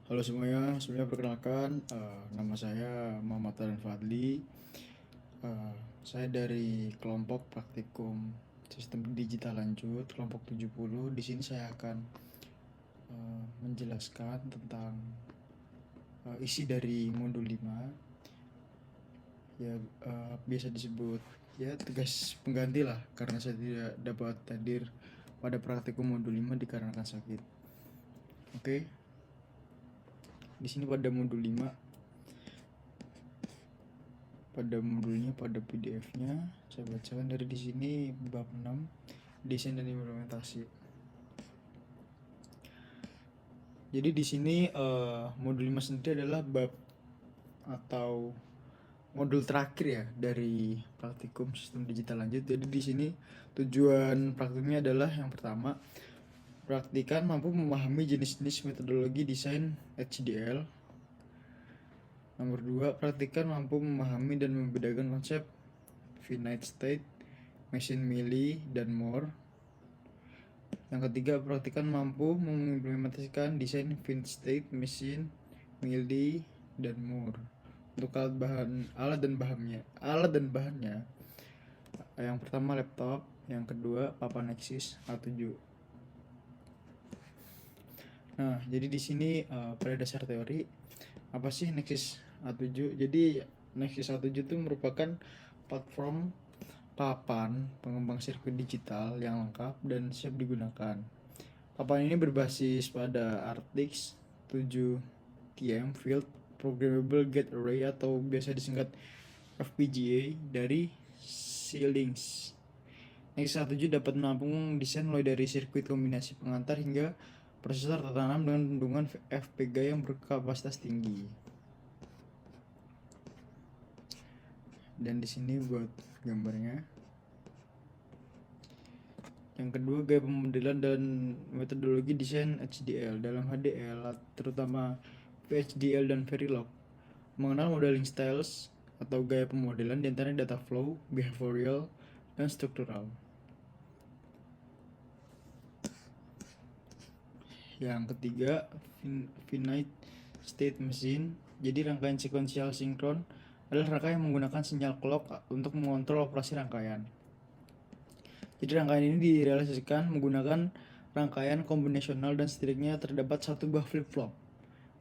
Halo semuanya, sebelumnya perkenalkan, nama saya Muhammad Taran Fadli. Saya dari kelompok praktikum sistem digital lanjut, kelompok 70. Di sini saya akan menjelaskan tentang isi dari modul 5. Ya, biasa disebut ya tugas pengganti lah, karena saya tidak dapat hadir pada praktikum modul 5 dikarenakan sakit. Oke. Di sini pada modul 5, pada modulnya, pada PDF-nya saya bacakan dari di sini bab 6, desain dan implementasi. Jadi di sini modul 5 sendiri adalah bab atau modul terakhir ya dari praktikum sistem digital lanjut. Jadi di sini tujuan praktikumnya adalah yang pertama, praktikan mampu memahami jenis-jenis metodologi desain HDL. Nomor 2, praktikan mampu memahami dan membedakan konsep finite state, machine melee, dan more. Yang ketiga, praktikan mampu mengimplementasikan desain finite state, machine melee, dan more. Untuk alat dan bahannya, yang pertama laptop, yang kedua papan Nexus A7. Nah, jadi di sini pada dasar teori, apa sih Nexus A7? Jadi Nexus A7 itu merupakan platform papan pengembang sirkuit digital yang lengkap dan siap digunakan. Papan ini berbasis pada RTX 7 TM Field Programmable Gate Array atau biasa disingkat FPGA dari Xilinx. Nexus A7 dapat menampung desain mulai dari sirkuit kombinasi pengantar hingga prosesor tertanam dengan bendungan FPGA yang berkapasitas tinggi. Dan di sini buat gambarnya. Yang kedua, gaya pemodelan dan metodologi desain HDL. Dalam HDL, terutama VHDL dan Verilog, mengenal modeling styles atau gaya pemodelan diantaranya data flow, behavioral, dan struktural. Yang ketiga, finite state machine. Jadi rangkaian sekuensial sinkron adalah rangkaian yang menggunakan sinyal clock untuk mengontrol operasi rangkaian. Jadi rangkaian ini direalisasikan menggunakan rangkaian kombinasional dan setidaknya terdapat satu buah flip-flop.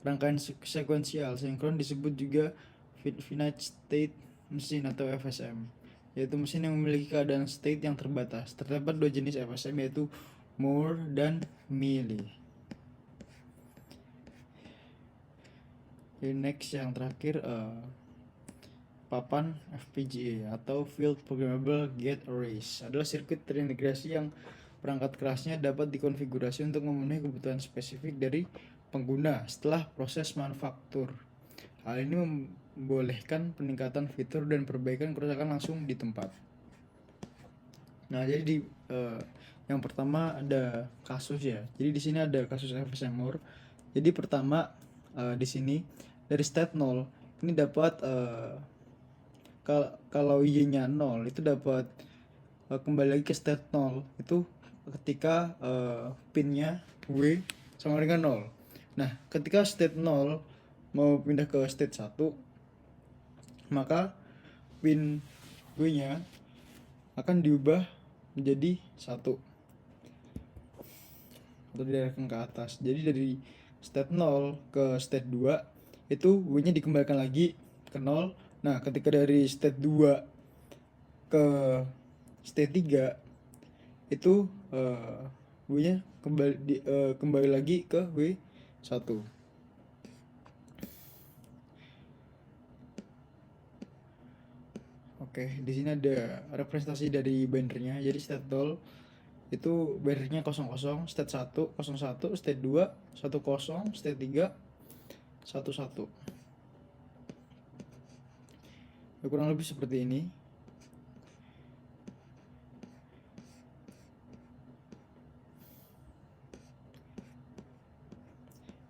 Rangkaian sekuensial sinkron disebut juga finite state machine atau FSM, yaitu mesin yang memiliki keadaan state yang terbatas. Terdapat dua jenis FSM, yaitu Moore dan Mealy. Jadi next, yang terakhir, papan FPGA atau Field Programmable Gate Arrays adalah sirkuit terintegrasi yang perangkat kerasnya dapat dikonfigurasi untuk memenuhi kebutuhan spesifik dari pengguna setelah proses manufaktur. Hal ini membolehkan peningkatan fitur dan perbaikan kerusakan langsung di tempat. Nah, jadi yang pertama ada kasus ya. Jadi di sini ada kasus FSM Moore. Jadi pertama, di sini dari state 0 ini dapat kalau y-nya 0 itu dapat kembali lagi ke state 0 itu ketika pinnya W sama dengan 0. Nah, ketika state 0 mau pindah ke state 1, maka pin W-nya akan diubah menjadi 1 atau diarahkan ke atas. Jadi dari state 0 ke state 2 itu W-nya dikembalikan lagi ke 0. Nah, ketika dari state 2 ke state 3 itu W-nya kembali lagi ke W1. Oke, di sini ada representasi dari bindernya. Jadi state 0 itu bindernya 00, state 1 01, state 2 10, state 3 11. Ya, kurang lebih seperti ini.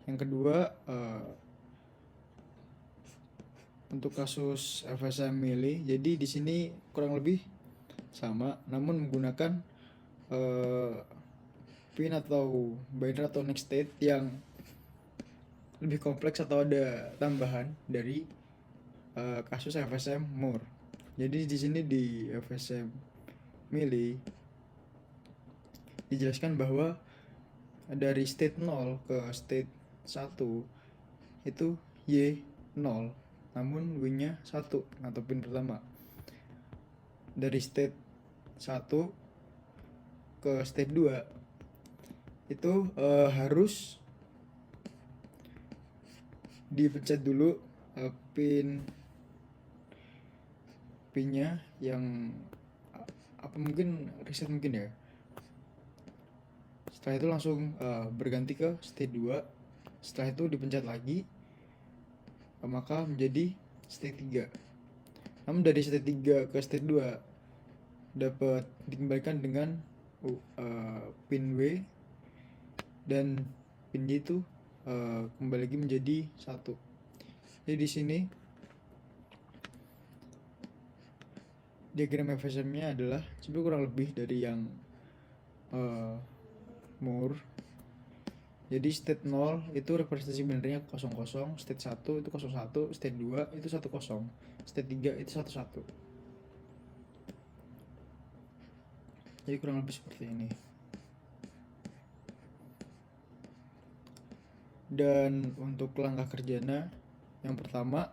Yang kedua, untuk kasus FSM Melee, jadi di sini kurang lebih sama, namun menggunakan pin atau binder atau next state yang lebih kompleks atau ada tambahan dari kasus FSM Moore. Jadi di sini di FSM Mili dijelaskan bahwa dari state 0 ke state 1 itu Y 0, namun W-nya 1 atau pin pertama. Dari state 1 ke state 2 itu harus dipencet dulu pinnya yang apa, mungkin reset mungkin ya. Setelah itu langsung berganti ke state 2. Setelah itu dipencet lagi, maka menjadi state 3. Namun dari state 3 ke state 2 dapat dikembalikan dengan pin W, dan pin Y itu kembali lagi menjadi 1. Jadi di sini diagram FSM-nya adalah sebenarnya kurang lebih dari yang Moore. Jadi state 0 itu representasi benernya 00, state 1 itu 01, state 2 itu 10, state 3 itu 11. Jadi kurang lebih seperti ini. Dan untuk langkah kerjanya, yang pertama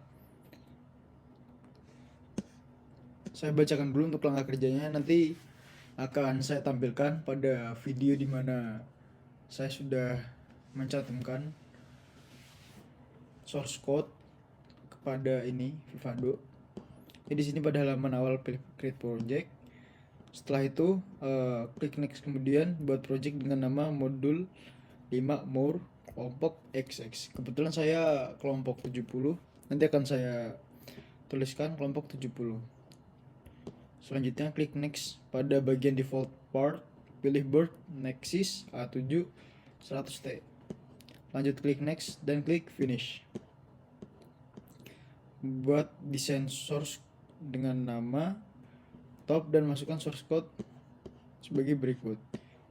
saya bacakan dulu untuk langkah kerjanya, nanti akan saya tampilkan pada video dimana saya sudah mencantumkan source code kepada ini Vivado. Jadi di sini pada halaman awal pilih create project. Setelah itu klik next, kemudian buat project dengan nama modul 5 Moore kelompok XX. Kebetulan saya kelompok 70, nanti akan saya tuliskan kelompok 70. Selanjutnya klik next, pada bagian default part pilih birth nexus A7 100T. Lanjut klik next dan klik finish. Buat desain source dengan nama top dan masukkan source code sebagai berikut.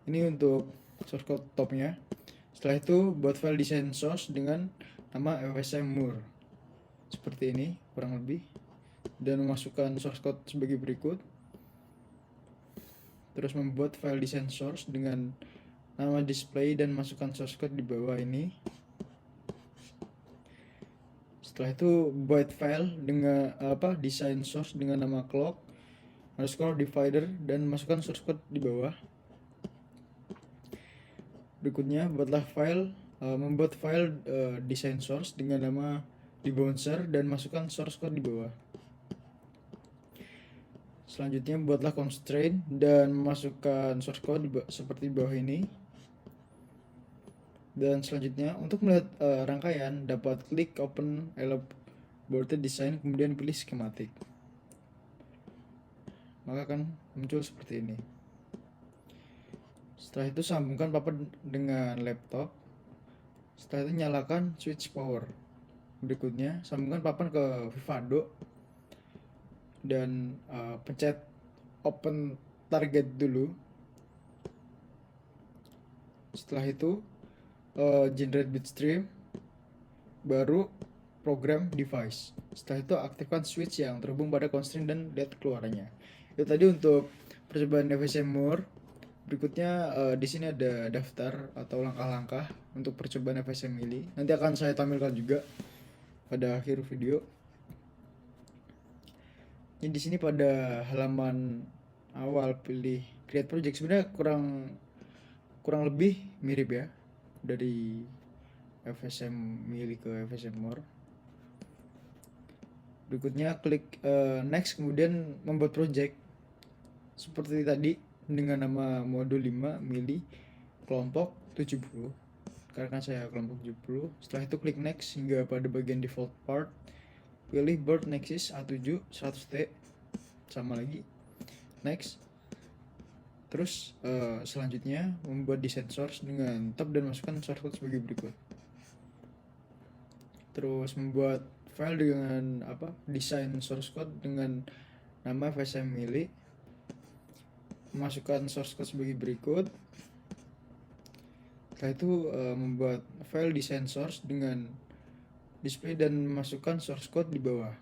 Ini untuk source code topnya. Setelah itu buat file desain source dengan nama FSM Moore seperti ini kurang lebih, dan memasukkan source code sebagai berikut. Terus membuat file desain source dengan nama display dan masukkan source code di bawah ini. Setelah itu buat file dengan desain source dengan nama clock underscore divider dan masukkan source code di bawah. Berikutnya buatlah membuat file desain source dengan nama debouncer dan masukkan source code di bawah. Selanjutnya buatlah constraint dan masukkan source code seperti bawah ini. Dan selanjutnya untuk melihat rangkaian dapat klik open elaborated design kemudian pilih schematic. Maka akan muncul seperti ini. Setelah itu sambungkan papan dengan laptop. Setelah itu nyalakan switch power. Berikutnya sambungkan papan ke Vivado dan pencet open target dulu. Setelah itu generate bitstream, baru program device. Setelah itu aktifkan switch yang terhubung pada constraint dan lihat keluarannya. Itu tadi untuk percobaan FSM Moore. Berikutnya di sini ada daftar atau langkah-langkah untuk percobaan FSM Mili. Nanti akan saya tampilkan juga pada akhir video. Jadi di sini pada halaman awal pilih create project, sebenarnya kurang lebih mirip ya dari FSM Mili ke FSM Moore. Berikutnya klik next, kemudian membuat project seperti tadi dengan nama modul 5 Mili kelompok 70. Karena saya kelompok 70. Setelah itu klik next hingga pada bagian default part, pilih birth nexus A7 100T, sama lagi next. Terus selanjutnya membuat desain source dengan tab dan masukkan source code sebagai berikut. Terus membuat file dengan desain source code dengan nama FSM Mili, masukkan source code sebagai berikut. Setelah itu membuat file desain source dengan display dan masukkan source code di bawah.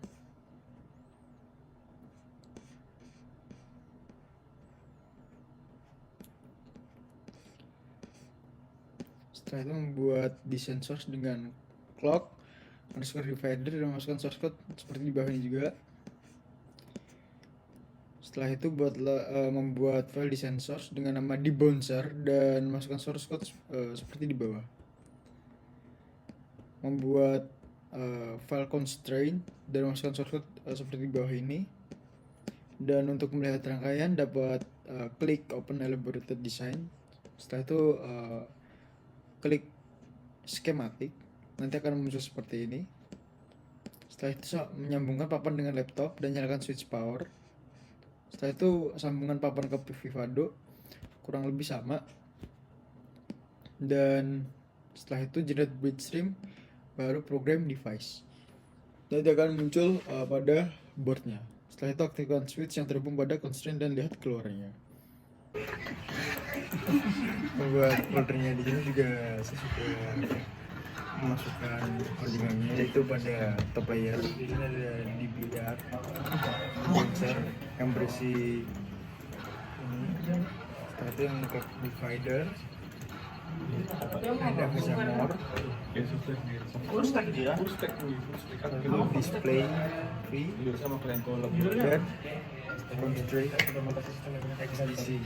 Setelah itu membuat desain source dengan clock underscore divider dan masukkan source code seperti di bawah ini juga. Setelah itu membuat file desain source dengan nama debouncer dan masukkan source code seperti di bawah. Membuat file constraint dan masukkan source code seperti di bawah ini. Dan untuk melihat rangkaian dapat klik open elaborated design. Setelah itu klik schematic, nanti akan muncul seperti ini. Setelah itu menyambungkan papan dengan laptop dan nyalakan switch power. Setelah itu sambungan papan ke Vivado kurang lebih sama. Dan setelah itu generate bitstream, baru program device. Nanti akan muncul pada boardnya. Setelah itu aktifkan switch yang terhubung pada constraint dan lihat keluarnya. Membuat foldernya di sini juga saya sudah memasukkan codingannya, yaitu pada top layer. Di sini ada DBR bouncer yang berisi ini. Setelah itu yang ke divider, ada Xamor, lalu display free dan constraint XDC.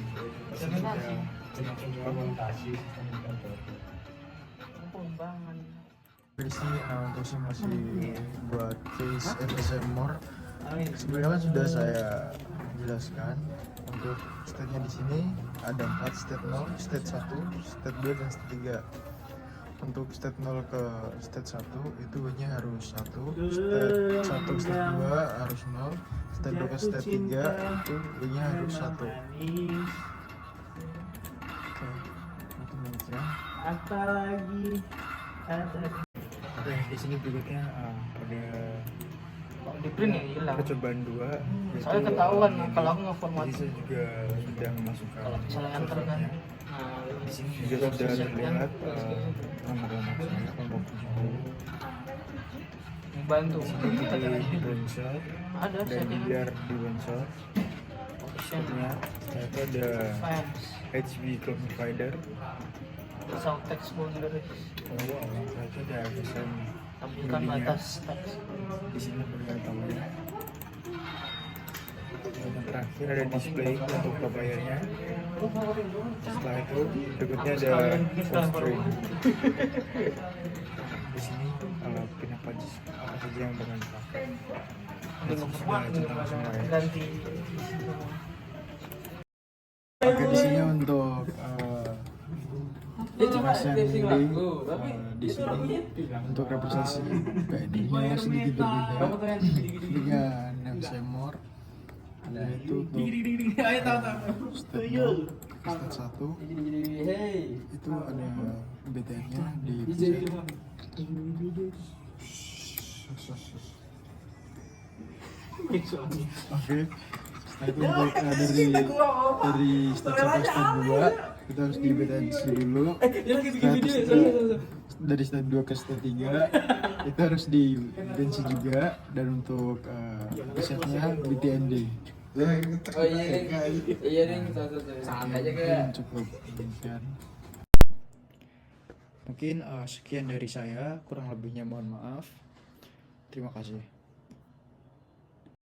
Berisi untuk sih masih buat case Xamor. Sebenarnya kan sudah saya jelaskan. Untuk state-nya di sini ada 4, state 0, state 1, state 2 dan state 3. Untuk state 0 ke state 1 itu hanya harus 1, state 1 ke state 2 harus 0, state 2 ke state 3 itu hanya harus 1. Oke, itu aja. Apa lagi? Oke, di sini berikutnya ada di print ya hilang. percobaan 2. Soalnya ketahuan kalau aku ngeformat. Jadi saya juga sudah memasukkan Kalau misalnya enter kan. source-nya. Di sini juga sudah terlihat nomor-nomor saya kelompok 70. Bantu. Di browser Ada dan settingan. biar di browser Option. setelah itu ada Fans. HB Cloud Provider, Sound text boundary. setelah itu ada desain Tampilkan batas teks. di sini bagian utamanya. Dan terakhir ada display untuk top layernya. Setelah itu berikutnya ada constraint. Di sini pin apa saja yang bermanfaat. Dan sudah centang semua ya. Ganti. Oke, di sini untuk masing di sini untuk representasi BNI-nya sedikit berbeda dengan Xamor, yaitu untuk state 0, state 1 itu ada BTN-nya di Oke, setelah itu untuk dari state 1 ke state 2 kita harus di BTN dulu. Setelah itu dari state 2 ke state 3 itu harus di bensi juga, dan untuk resetnya BTND. Oh iya nih, sangat aja kayak. Cukup demikian. Mungkin sekian dari saya, kurang lebihnya mohon maaf. Terima kasih.